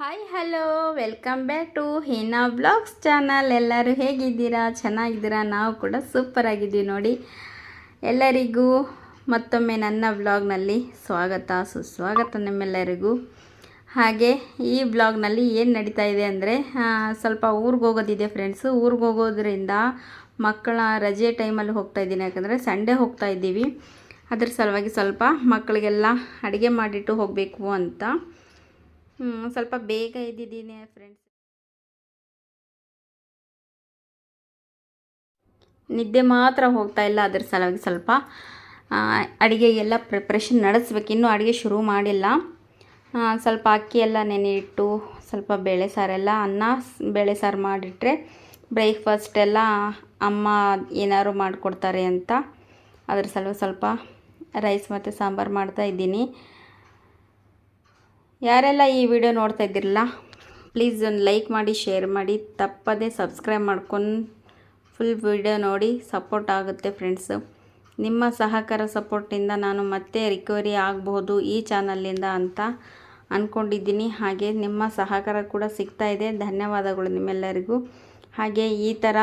Hi hello welcome back to Heena blogs channel. ಎಲ್ಲರೂ ಹೇಗಿದ್ದೀರಾ? ಚೆನ್ನಾಗಿದ್ದೀರಾ? ನಾವು ಕೂಡ ಸೂಪರ್ ಆಗಿದ್ದೀವಿ ನೋಡಿ. ಎಲ್ಲರಿಗೂ ಮತ್ತೊಮ್ಮೆ ನನ್ನ ವ್ಲಾಗ್ನಲ್ಲಿ ಸುಸ್ವಾಗತ ನಿಮ್ಮೆಲ್ಲರಿಗೂ. ಹಾಗೆ ಈ ವ್ಲಾಗ್ನಲ್ಲಿ ಏನು ನಡೀತಾ ಇದೆ ಅಂದರೆ ಸ್ವಲ್ಪ ಊರಿಗೆ ಹೋಗೋದಿದೆ ಫ್ರೆಂಡ್ಸು. ಊರಿಗೆ ಹೋಗೋದ್ರಿಂದ ಮಕ್ಕಳ ರಜೆ ಟೈಮಲ್ಲಿ ಹೋಗ್ತಾ ಇದ್ದೀನಿ, ಯಾಕಂದರೆ ಸಂಡೇ ಹೋಗ್ತಾ ಇದ್ದೀವಿ. ಅದ್ರ ಸಲುವಾಗಿ ಸ್ವಲ್ಪ ಮಕ್ಕಳಿಗೆಲ್ಲ ಅಡುಗೆ ಮಾಡಿಟ್ಟು ಹೋಗಬೇಕು ಅಂತ ಸ್ವಲ್ಪ ಬೇಗ ಇದ್ದಿದ್ದೀನಿ ಫ್ರೆಂಡ್ಸ್. ನಿದ್ದೆ ಮಾತ್ರ ಹೋಗ್ತಾ ಇಲ್ಲ, ಅದ್ರ ಸಲುವಾಗಿ ಸ್ವಲ್ಪ ಅಡುಗೆಗೆಲ್ಲ ಪ್ರಿಪ್ರೇಷನ್ ನಡೆಸ್ಬೇಕು. ಇನ್ನೂ ಅಡುಗೆ ಶುರು ಮಾಡಿಲ್ಲ. ಸ್ವಲ್ಪ ಅಕ್ಕಿ ಎಲ್ಲ ನೆನೆ ಇಟ್ಟು ಸ್ವಲ್ಪ ಬೇಳೆ ಸಾರೆಲ್ಲ ಬೇಳೆ ಸಾರು ಮಾಡಿಟ್ರೆ ಬ್ರೇಕ್ಫಾಸ್ಟ್ ಎಲ್ಲ ಅಮ್ಮ ಏನಾದ್ರು ಮಾಡಿಕೊಡ್ತಾರೆ ಅಂತ ಅದ್ರ ಸಲುವಾಗಿ ಸ್ವಲ್ಪ ರೈಸ್ ಮತ್ತು ಸಾಂಬಾರು ಮಾಡ್ತಾ ಇದ್ದೀನಿ. ಯಾರೆಲ್ಲ ಈ ವಿಡಿಯೋ ನೋಡ್ತಾ ಇದ್ದಿರಲ್ಲ, ಪ್ಲೀಸ್ ಒಂದು ಲೈಕ್ ಮಾಡಿ, ಶೇರ್ ಮಾಡಿ, ತಪ್ಪದೇ ಸಬ್ಸ್ಕ್ರೈಬ್ ಮಾಡ್ಕೊಂಡು ಫುಲ್ ವಿಡಿಯೋ ನೋಡಿ. ಸಪೋರ್ಟ್ ಆಗುತ್ತೆ ಫ್ರೆಂಡ್ಸು. ನಿಮ್ಮ ಸಹಕಾರ ಸಪೋರ್ಟಿಂದ ನಾನು ಮತ್ತೆ ರಿಕವರಿ ಆಗಬಹುದು ಈ ಚಾನಲಿಂದ ಅಂತ ಅಂದ್ಕೊಂಡಿದ್ದೀನಿ. ಹಾಗೆ ನಿಮ್ಮ ಸಹಕಾರ ಕೂಡ ಸಿಗ್ತಾ ಇದೆ. ಧನ್ಯವಾದಗಳು ನಿಮ್ಮೆಲ್ಲರಿಗೂ. ಹಾಗೆ ಈ ಥರ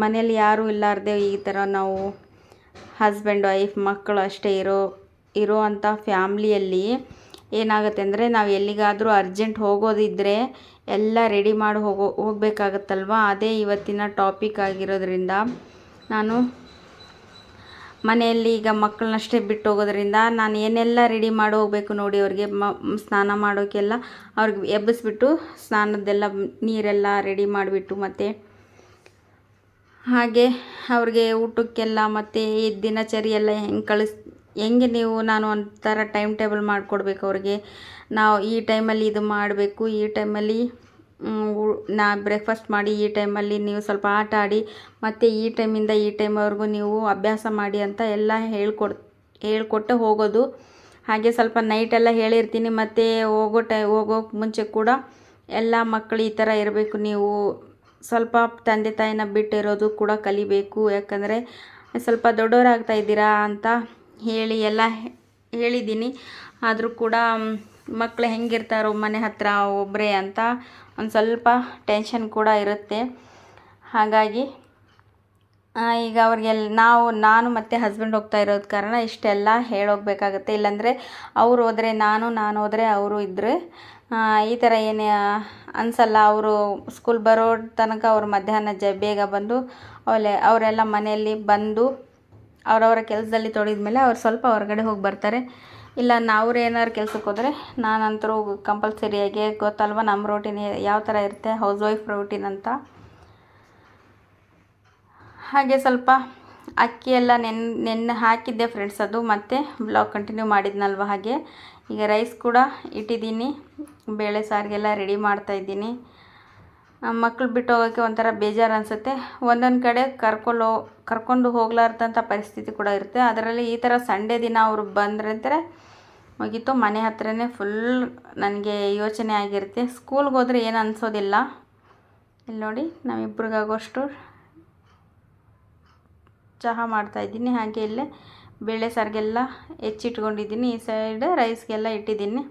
ಮನೇಲಿ ಯಾರೂ ಇಲ್ಲಾರ್ದೆ ಈ ಥರ ನಾವು ಹಸ್ಬೆಂಡ್ ವೈಫ್ ಮಕ್ಕಳು ಅಷ್ಟೇ ಇರೋ ಅಂಥ ಫ್ಯಾಮ್ಲಿಯಲ್ಲಿ ಏನಾಗುತ್ತೆ ಅಂದರೆ, ನಾವು ಎಲ್ಲಿಗಾದರೂ ಅರ್ಜೆಂಟ್ ಹೋಗೋದಿದ್ದರೆ ಎಲ್ಲ ರೆಡಿ ಮಾಡಿ ಹೋಗಬೇಕಾಗತ್ತಲ್ವ. ಅದೇ ಇವತ್ತಿನ ಟಾಪಿಕ್ ಆಗಿರೋದ್ರಿಂದ ನಾನು ಮನೆಯಲ್ಲಿ ಈಗ ಮಕ್ಕಳನ್ನಷ್ಟೇ ಬಿಟ್ಟು ಹೋಗೋದ್ರಿಂದ ನಾನು ಏನೆಲ್ಲ ರೆಡಿ ಮಾಡಿ ಹೋಗಬೇಕು ನೋಡಿ. ಅವ್ರಿಗೆ ಸ್ನಾನ ಮಾಡೋಕ್ಕೆಲ್ಲ ಅವ್ರಿಗೆ ಎಬ್ಬಿಸ್ಬಿಟ್ಟು ಸ್ನಾನದ್ದೆಲ್ಲ ನೀರೆಲ್ಲ ರೆಡಿ ಮಾಡಿಬಿಟ್ಟು, ಮತ್ತು ಹಾಗೆ ಅವ್ರಿಗೆ ಊಟಕ್ಕೆಲ್ಲ ಮತ್ತು ಈ ದಿನಚರಿ ಎಲ್ಲ ಹೆಂಗೆ ನಾನು ಒಂಥರ ಟೈಮ್ ಟೇಬಲ್ ಮಾಡಿಕೊಡ್ಬೇಕು ಅವ್ರಿಗೆ. ನಾವು ಈ ಟೈಮಲ್ಲಿ ಇದು ಮಾಡಬೇಕು, ಈ ಟೈಮಲ್ಲಿ ಬ್ರೇಕ್ಫಾಸ್ಟ್ ಮಾಡಿ, ಈ ಟೈಮಲ್ಲಿ ನೀವು ಸ್ವಲ್ಪ ಆಟ ಆಡಿ, ಮತ್ತು ಈ ಟೈಮಿಂದ ಈ ಟೈಮ್ವರೆಗೂ ನೀವು ಅಭ್ಯಾಸ ಮಾಡಿ ಅಂತ ಎಲ್ಲ ಹೇಳ್ಕೊಟ್ಟು ಹೋಗೋದು. ಹಾಗೆ ಸ್ವಲ್ಪ ನೈಟೆಲ್ಲ ಹೇಳಿರ್ತೀನಿ. ಮತ್ತು ಹೋಗೋಕ್ಕೆ ಮುಂಚೆ ಕೂಡ ಎಲ್ಲ ಮಕ್ಕಳು ಈ ಥರ ಇರಬೇಕು, ನೀವು ಸ್ವಲ್ಪ ತಂದೆ ತಾಯಿನ ಬಿಟ್ಟಿರೋದು ಕೂಡ ಕಲಿಬೇಕು. ಯಾಕಂದರೆ ಸ್ವಲ್ಪ ದೊಡ್ಡವರಾಗ್ತಾ ಇದ್ದೀರಾ ಅಂತ ಎಲ್ಲ ಹೇಳಿದ್ದೀನಿ. ಆದರೂ ಕೂಡ ಮಕ್ಕಳು ಹೆಂಗಿರ್ತಾರೋ ಮನೆ ಹತ್ರ ಒಬ್ಬರೇ ಅಂತ ಒಂದು ಸ್ವಲ್ಪ ಟೆನ್ಷನ್ ಕೂಡ ಇರುತ್ತೆ. ಹಾಗಾಗಿ ಈಗ ನಾನು ಮತ್ತು ಹಸ್ಬೆಂಡ್ ಹೋಗ್ತಾ ಇರೋದು ಕಾರಣ ಇಷ್ಟೆಲ್ಲ ಹೇಳೋಗ್ಬೇಕಾಗತ್ತೆ. ಇಲ್ಲಾಂದರೆ ಅವ್ರು ಹೋದರೆ ನಾನು ಹೋದರೆ ಅವರು ಇದ್ದರೆ ಈ ಥರ ಏನು ಅನಿಸಲ್ಲ. ಅವರು ಸ್ಕೂಲ್ ಬರೋ ತನಕ ಅವ್ರು ಮಧ್ಯಾಹ್ನ ಬೇಗ ಬಂದು ಅವರೆಲ್ಲ ಮನೆಯಲ್ಲಿ ಬಂದು ಅವರವರ ಕೆಲಸದಲ್ಲಿ ತೊಡಗಿದ್ಮೇಲೆ ಅವ್ರು ಸ್ವಲ್ಪ ಹೊರಗಡೆ ಹೋಗಿ ಬರ್ತಾರೆ. ಇಲ್ಲ ಅವ್ರು ಏನಾದ್ರು ಕೆಲ್ಸಕ್ಕೆ ಹೋದರೆ ನಾನಂತರೂ ಕಂಪಲ್ಸರಿಯಾಗಿ ಗೊತ್ತಲ್ವ ನಮ್ಮ ರೋಟೀನ್ ಯಾವ ಥರ ಇರುತ್ತೆ, ಹೌಸ್ ವೈಫ್ ರೋಟೀನ್ ಅಂತ. ಹಾಗೆ ಸ್ವಲ್ಪ ಅಕ್ಕಿ ಎಲ್ಲ ನೆನ್ನೆ ಹಾಕಿದ್ದೆ ಫ್ರೆಂಡ್ಸ್. ಅದು ಮತ್ತೆ ಬ್ಲಾಗ್ ಕಂಟಿನ್ಯೂ ಮಾಡಿದ್ನಲ್ವ. ಹಾಗೆ ಈಗ ರೈಸ್ ಕೂಡ ಇಟ್ಟಿದ್ದೀನಿ, ಬೇಳೆ ಸಾರಿಗೆಲ್ಲ ರೆಡಿ ಮಾಡ್ತಾಯಿದ್ದೀನಿ. ಮಕ್ಕಳು ಬಿಟ್ಟು ಹೋಗೋಕ್ಕೆ ಒಂಥರ ಬೇಜಾರು ಅನಿಸುತ್ತೆ. ಒಂದೊಂದು ಕಡೆ ಕರ್ಕೊಂಡು ಹೋಗ್ಲಾರ್ದಂಥ ಪರಿಸ್ಥಿತಿ ಕೂಡ ಇರುತ್ತೆ. ಅದರಲ್ಲಿ ಈ ಥರ ಸಂಡೇ ದಿನ ಅವರು ಬಂದ್ರಂದರೆ ಮುಗೀತು, ಮನೆ ಹತ್ರನೇ ಫುಲ್ ನನಗೆ ಯೋಚನೆ ಆಗಿರುತ್ತೆ. ಸ್ಕೂಲ್ಗೆ ಹೋದರೆ ಏನು ಅನಿಸೋದಿಲ್ಲ. ಇಲ್ಲಿ ನೋಡಿ, ನಾವಿಬ್ರಿಗಾಗೋಷ್ಟು ಚಹಾ ಮಾಡ್ತಾಯಿದ್ದೀನಿ. ಹಾಗೆ ಇಲ್ಲೇ ಬೇಳೆ ಸಾರಿಗೆಲ್ಲ ಹೆಚ್ಚಿಟ್ಕೊಂಡಿದ್ದೀನಿ. ಈ ಸೈಡ್ ರೈಸ್ಗೆಲ್ಲ ಇಟ್ಟಿದ್ದೀನಿ.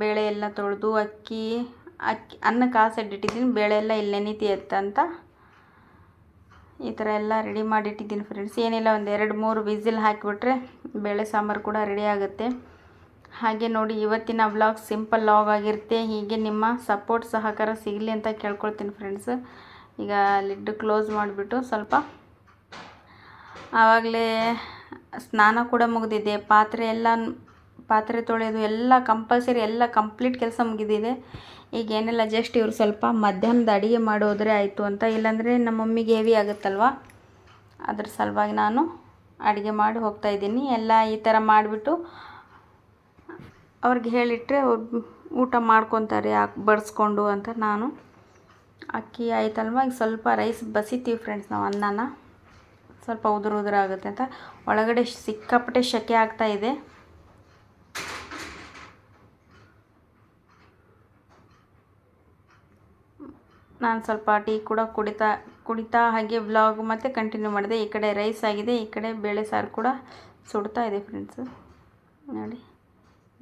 ಬೇಳೆ ಎಲ್ಲ ತೊಳೆದು ಅನ್ನ ಕಾಸೆಡ್ ಇಟ್ಟಿದ್ದೀನಿ. ಬೇಳೆ ಎಲ್ಲ ಇಲ್ಲಿ ನೆನೀತಿ ಅಂತ ಈ ಥರ ಎಲ್ಲ ರೆಡಿ ಮಾಡಿಟ್ಟಿದ್ದೀನಿ ಫ್ರೆಂಡ್ಸ್. ಏನಿಲ್ಲ, ಒಂದು 2-3 ವಿಸಿಲ್ ಹಾಕಿಬಿಟ್ರೆ ಬೇಳೆ ಸಾಂಬಾರು ಕೂಡ ರೆಡಿ ಆಗುತ್ತೆ. ಹಾಗೆ ನೋಡಿ, ಇವತ್ತಿನ ವ್ಲಾಗ್ ಸಿಂಪಲ್ ವ್ಲಾಗ್ ಆಗಿರುತ್ತೆ. ಹೀಗೆ ನಿಮ್ಮ ಸಪೋರ್ಟ್ ಸಹಕಾರ ಸಿಗಲಿ ಅಂತ ಕೇಳ್ಕೊಳ್ತೀನಿ ಫ್ರೆಂಡ್ಸ್. ಈಗ ಲಿಡ್ ಕ್ಲೋಸ್ ಮಾಡಿಬಿಟ್ಟು ಸ್ವಲ್ಪ ಆವಾಗಲೇ ಸ್ನಾನ ಕೂಡ ಮುಗಿದಿದೆ. ಪಾತ್ರೆ ತೊಳೆಯೋದು ಎಲ್ಲ ಕಂಪಲ್ಸರಿ, ಎಲ್ಲ ಕಂಪ್ಲೀಟ್ ಕೆಲಸ ಮುಗಿದಿದೆ. ಈಗ ಏನೆಲ್ಲ ಜಸ್ಟ್ ಇವರು ಸ್ವಲ್ಪ ಮಧ್ಯಾಹ್ನದ ಅಡುಗೆ ಮಾಡೋದ್ರೆ ಆಯಿತು ಅಂತ. ಇಲ್ಲಾಂದರೆ ನಮ್ಮ ಮಮ್ಮಿಗೆ ಹೆವಿ ಆಗುತ್ತಲ್ವ, ಅದ್ರ ಸಲುವಾಗಿ ನಾನು ಅಡುಗೆ ಮಾಡಿ ಹೋಗ್ತಾಯಿದ್ದೀನಿ. ಎಲ್ಲ ಈ ಥರ ಮಾಡಿಬಿಟ್ಟು ಅವ್ರಿಗೆ ಹೇಳಿಟ್ರೆ ಅವ್ರು ಊಟ ಮಾಡ್ಕೊತಾರೆ ಬಡಿಸ್ಕೊಂಡು ಅಂತ. ನಾನು ಅಕ್ಕಿ ಆಯ್ತಲ್ವ, ಈಗ ಸ್ವಲ್ಪ ರೈಸ್ ಬಸಿತೀವಿ ಫ್ರೆಂಡ್ಸ್ ನಾವು ಅನ್ನನ. ಸ್ವಲ್ಪ ಉದುರಾಗುತ್ತೆ ಅಂತ. ಒಳಗಡೆ ಸಿಕ್ಕಾಪಟ್ಟೆ ಸೆಕೆ ಆಗ್ತಾಯಿದೆ. ನಾನು ಸ್ವಲ್ಪ ಟೀ ಕೂಡ ಕುಡಿತಾ ಹಾಗೆ ವ್ಲಾಗ್ ಮತ್ತು ಕಂಟಿನ್ಯೂ ಮಾಡಿದೆ. ಈ ಕಡೆ ರೈಸ್ ಆಗಿದೆ, ಈ ಕಡೆ ಬೇಳೆ ಸಾರು ಕೂಡ ಸುಡ್ತಾ ಇದೆ ಫ್ರೆಂಡ್ಸು. ನೋಡಿ,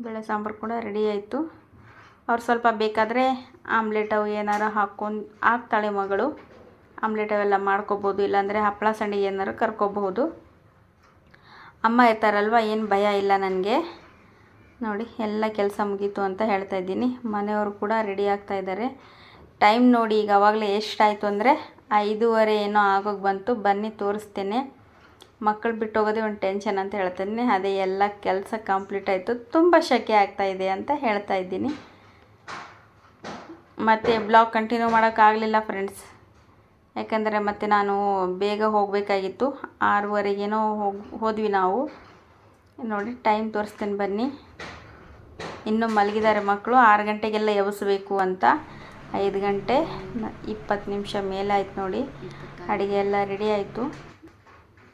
ಬೇಳೆ ಸಾಂಬಾರು ಕೂಡ ರೆಡಿ ಆಯಿತು. ಅವ್ರು ಸ್ವಲ್ಪ ಬೇಕಾದರೆ ಆಮ್ಲೆಟ್ ಅವು ಏನಾರು ಹಾಕ್ತಾಳೆ ಮಗಳು. ಆಮ್ಲೆಟ್ ಅವೆಲ್ಲ ಮಾಡ್ಕೋಬೋದು, ಇಲ್ಲಾಂದರೆ ಹಪ್ಪಳ ಸಂಡಿಗೆ ಏನಾರು ಕರ್ಕೋಬಹುದು. ಅಮ್ಮ ಇರ್ತಾರಲ್ವ, ಏನು ಭಯ ಇಲ್ಲ ನನಗೆ. ನೋಡಿ ಎಲ್ಲ ಕೆಲಸ ಮುಗೀತು ಅಂತ ಹೇಳ್ತಾ ಇದ್ದೀನಿ. ಮನೆಯವರು ಕೂಡ ರೆಡಿ ಆಗ್ತಾ ಇದ್ದಾರೆ. ಟೈಮ್ ನೋಡಿ ಈಗ ಆವಾಗಲೇ ಎಷ್ಟಾಯಿತು ಅಂದರೆ 5:15 ಏನೋ ಆಗೋಗಿ ಬಂತು. ಬನ್ನಿ ತೋರಿಸ್ತೇನೆ. ಮಕ್ಕಳು ಬಿಟ್ಟು ಹೋಗೋದೇ ಒಂದು ಟೆನ್ಷನ್ ಅಂತ ಹೇಳ್ತೀನಿ. ಅದೇ ಎಲ್ಲ ಕೆಲಸ ಕಂಪ್ಲೀಟ್ ಆಯಿತು. ತುಂಬ ಶೆಕೆ ಆಗ್ತಾಯಿದೆ ಅಂತ ಹೇಳ್ತಾ ಇದ್ದೀನಿ. ಮತ್ತು ಬ್ಲಾಗ್ ಕಂಟಿನ್ಯೂ ಮಾಡೋಕ್ಕಾಗಲಿಲ್ಲ ಫ್ರೆಂಡ್ಸ್, ಯಾಕಂದರೆ ಮತ್ತು ನಾನು ಬೇಗ ಹೋಗಬೇಕಾಗಿತ್ತು. 6:15 ಹೋದ್ವಿ ನಾವು. ನೋಡಿ ಟೈಮ್ ತೋರಿಸ್ತೇನೆ ಬನ್ನಿ. ಇನ್ನೂ ಮಲಗಿದ್ದಾರೆ ಮಕ್ಕಳು. 6 ಗಂಟೆಗೆಲ್ಲ ಎಬ್ಬಿಸ್ಬೇಕು ಅಂತ. 5 ಗಂಟೆ 20 ನಿಮಿಷ ಮೇಲೆ ಆಯ್ತು ನೋಡಿ. ಅಡುಗೆ ಎಲ್ಲ ರೆಡಿ ಆಯಿತು.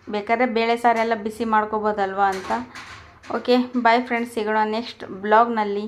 ಬೇಕಾದ್ರೆ ಬೇಳೆ ಸಾರೆಲ್ಲ ಬಿಸಿ ಮಾಡ್ಕೋಬೋದಲ್ವ ಅಂತ. ಓಕೆ ಬಾಯ್ ಫ್ರೆಂಡ್ಸ್, ಸಿಗೋಣ ನೆಕ್ಸ್ಟ್ ಬ್ಲಾಗ್ನಲ್ಲಿ.